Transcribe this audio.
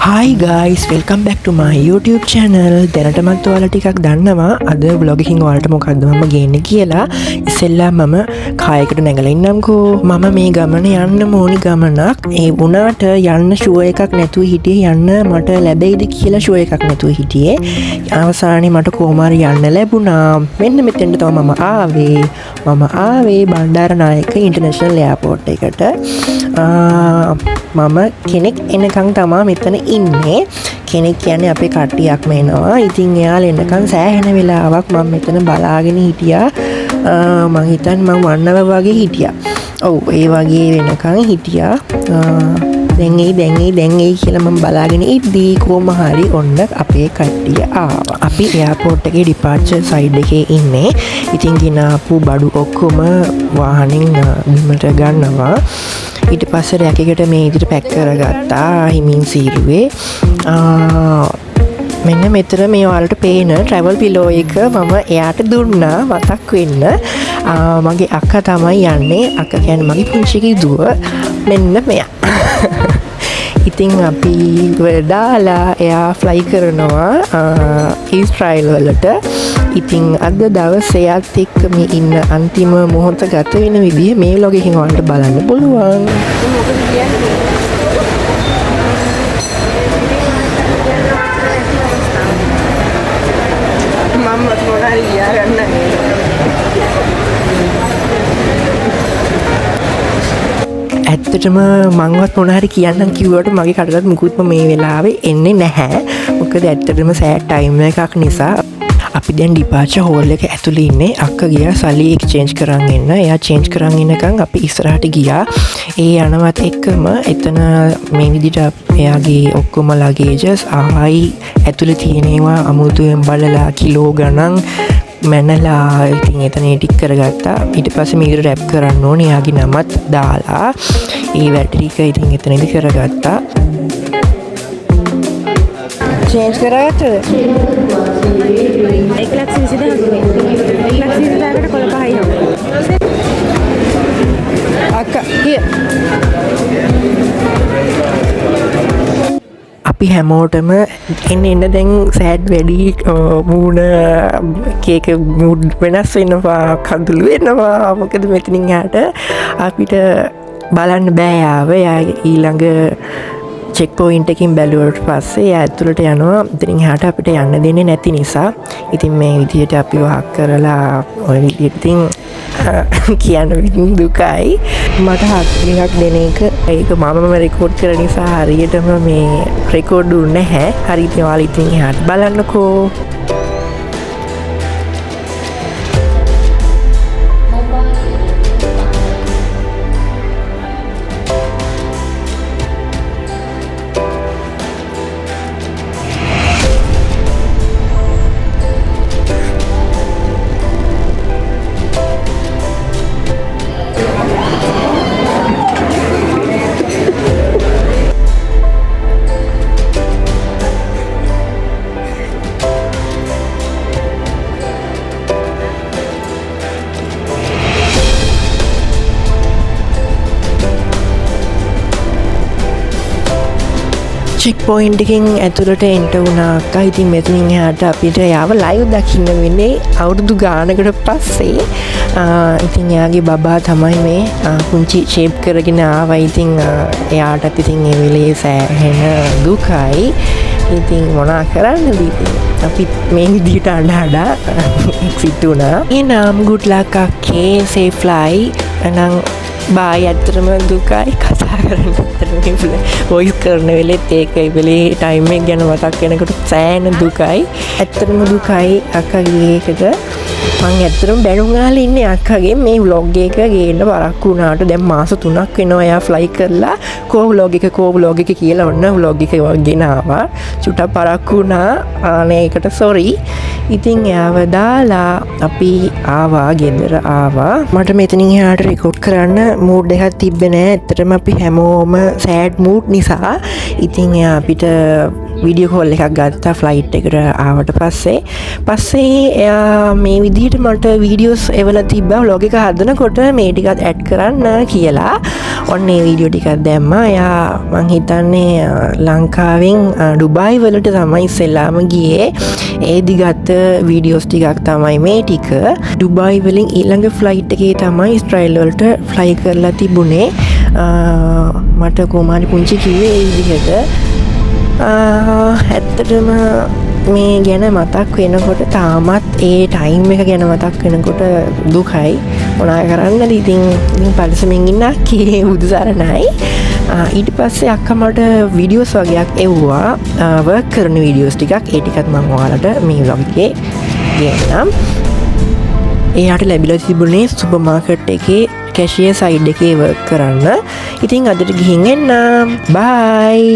Hi guys, welcome back to my YouTube channel. දැනටමත් ඔයාලා ටිකක් දන්නවා අද vlog එකකින් ඔයාලට මොකද්ද මම ගේන්නේ කියලා. ඉස්සෙල්ලා මම කායකට නැගලා ඉන්නම්කෝ. මම මේ ගමන යන්න ඕනි ගමනක්. ඒ වුණාට යන්න ෂුවර් එකක් නැතුව හිටියේ යන්න මට ලැබෙයිද කියලා ෂුවර් එකක් නැතුව හිටියේ. අවසානයේ මට කොහොම හරි යන්න ලැබුණා. මෙන්න මෙතෙන්ට තමයි මම ආවේ බණ්ඩාරනායක ඉන්ටර්නැෂනල් එයාපෝට් එකට. මම කෙනෙක් එනකන් තමා මෙතන ඉන්නේ. කෙනෙක් කියන්නේ අපේ කට්ටියක්ම එනවා. ඉතින් එයාලා එනකන් සෑහෙන වෙලාවක් මම මෙතන බලාගෙන හිටියා. මං හිතන්නේ මම 1 hour වගේ හිටියා. ඔව් ඒ වගේ වෙනකන් හිටියා. දැන් එයි කියලා මම බලාගෙන ඉද්දී කොහොම හරි ඔන්න අපේ කට්ටිය ආවා. අපි එයාපෝට් එකේ ඩිපාර්චර් සයිඩ් එකේ ඉන්නේ. ඉතින් ගෙනාපු බඩු ඔක්කොම වාහනෙන් බිමට ගන්නවා. ඊට පස්සේ රැක් එකට මේ විදිහට පැක් කරගත්තා හිමින් සීරුවේ. මෙන්න මෙතන මේ ඔයාලට පේන ට්‍රැවල් පිලෝ එක මම එයාට දුන්නා මතක් වෙන්න. මගේ අක්කා තමයි යන්නේ. අක්කා කියන්නේ මගේ පුංචි දුව. මෙන්න මෙයා. ඉතින් අපි දාලා එයා ෆ්ලයි කරනවා ඊස්ට්‍රයිල් වලට. ඉතින් අද දවසේ එයාත් එක්ක මේ ඉන්න අන්තිම මොහොත ගත වෙන විදිහ මේ vlog එකෙන් ඔයාලට බලන්න පුළුවන්. ඇත්තටම මංවත් මොන හරි කියන්නම් කිව්වට මගේ කටට මුකුත්ම මේ වෙලාවේ එන්නේ නැහැ. මොකද ඇත්තටම සෑඩ් ටයිම් එකක් නිසා. අපි දැන් ඩිපාර්චර් හෝල් එක ඇතුලේ ඉන්නේ. අක්කා ගියා සල්ලි එක්ස්චේන්ජ් කරන් එන්න. එයා චේන්ජ් කරන් එනකන් අපි ඉස්සරහට ගියා. ඒ යනවත් එක්කම එතන මේ විදිහට එයාගේ ඔක්කොම ලගේජස් ආයි ඇතුලේ තියෙනවා අමුතුවෙන් බලලා කිලෝ ගණන් මැනලා ඉතින් එතන ටික කරගත්තා. ඊට පස්සේ මේකට රැප් කරන්න ඕනේ. එයාගේ නමත් දාලා ඒ වැඩ ටික ඉතින් එතනදී කරගත්තා. චේන්ජ් කරගත්තද? 1,20,000කට කොළ පහයි හම්බ. අක්කා here. අපි හැමෝටම එන්න දැන් සෑඩ් වැඩි මූණ කේක මූඩ් වෙනස් වෙනවා කඳුළු වෙනවා. මොකද මෙතනින් යාට අපිට බලන්න බෑ යාව. ඊළඟ චෙක් පොයින්ට් එකකින් බැලුවට පස්සේ ඇතුළට යනවා. ඉතින් එහාට අපිට යන්න දෙන්නේ නැති නිසා ඉතින් මේ විදිහට අපි වහක් කරලා ඔය විදිහට ඉතින් කියන්න විදිහ දුකයි. මට හත්ලියක් දෙන එක ඒක මමම රෙකෝඩ් කරන නිසා හරියටම මේ රෙකෝඩ් දුන්නේ නැහැ. හරියට ඔයාලා ඉතින් එහාට බලන්නකෝ. චෙක් පොයින්ට් එකකින් ඇතුළට එන්ට වුණා අක්කා. ඉතින් මෙතනින් එහාට අපිට යාව ලයිව් දකින්න වෙන්නේ අවුරුදු ගානකට පස්සේ. ඉතින් එයාගේ බබා තමයි මේ පුංචි ෂේප් කරගෙන ආවා. ඉතින් එයාටත් ඉතින් ඒ වෙලේ සෑහෙන දුකයි. ඉතින් මොනා කරන්නද ඉතින් අපි මේ විදිහට අඬා එක්සිට් වුණා. එනම් good luck අක්කේ, safe fly. එනම් බායි. ඇත්තටම දුකයි කතා කරන්න. ඇත්තටම වොයිස් කරන වෙලෙත් ඒකයි වෙලේ ටයිම් එක ගැන මතක් වෙනකොට සෑහෙන දුකයි. ඇත්තටම දුකයි අක්කගේ ඒකට. මං ඇත්තටම බැනුම් අහලා ඉන්නේ අක්කගේ මේ vlog එක ගේන්න පරක්කු වුණාට දැන් මාස 3ක් වෙනවා එයා ෆ්ලයි කරලා කෝ vlog එක කියලා ඔන්න vlog එක ගෙන ආවා. චුට්ටක් පරක්කු වුණා. අනේ ඒකට sorry. ඉතින් එයාව දාලා අපි ආවා ගෙදර ආවා. මට මෙතනින් එහාට රෙකෝඩ් කරන්න මූඩ් එකක් තිබ්බේ නෑ. ඇත්තටම අපි හැමෝම සෑඩ් මූඩ් නිසා. ඉතින් එයා අපිට වීඩියෝ කෝල් එකක් ගත්තා ෆ්ලයිට් එකට ආවට පස්සේ එයා මේ විදිහට මට වීඩියෝස් එවලා තිබ්බා vlog එක හදනකොට මේ ටිකත් ඇඩ් කරන්න කියලා. ඔන්න ඒ වීඩියෝ ටිකක් දැම්මා. එයා මං හිතන්නේ ලංකාවෙන් ඩුබායි වලට තමයි ඉස්සෙල්ලාම ගියේ. ඒදි ගත්ත වීඩියෝස් ටිකක් තමයි මේ ටික. ඩුබායි වලින් ඊළඟ ෆ්ලයිට් එකේ තමයි ඉස්රායිල් වලට ෆ්ලයි කරලා තිබුණේ. මට කොහොමහරි පුංචි කිව්වේ ඒ විදිහට. ඇත්තටම මේ ගැන මතක් වෙනකොට තාමත් ඒ ටයිම් එක ගැන මතක් වෙනකොට දුකයි. මොනා කරන්නද ඉතින් පරිස්සමෙන් ඉන්න කී බුදු සරණයි. ඊට පස්සේ අක්කා මට වීඩියෝස් වගේක් එව්වා වර්ක් කරන වීඩියෝස් ටිකක්. ඒ ටිකත් මම ඔයාලට මේ vlog එකේ ගේන්නම්. එයාට ලැබිලා තිබුණේ සුපර් මාකට් එකේ කැෂියර් සයිඩ් එකේ වර්ක් කරන්න. ඉතින් අදට ගිහින් එන්න. බයි.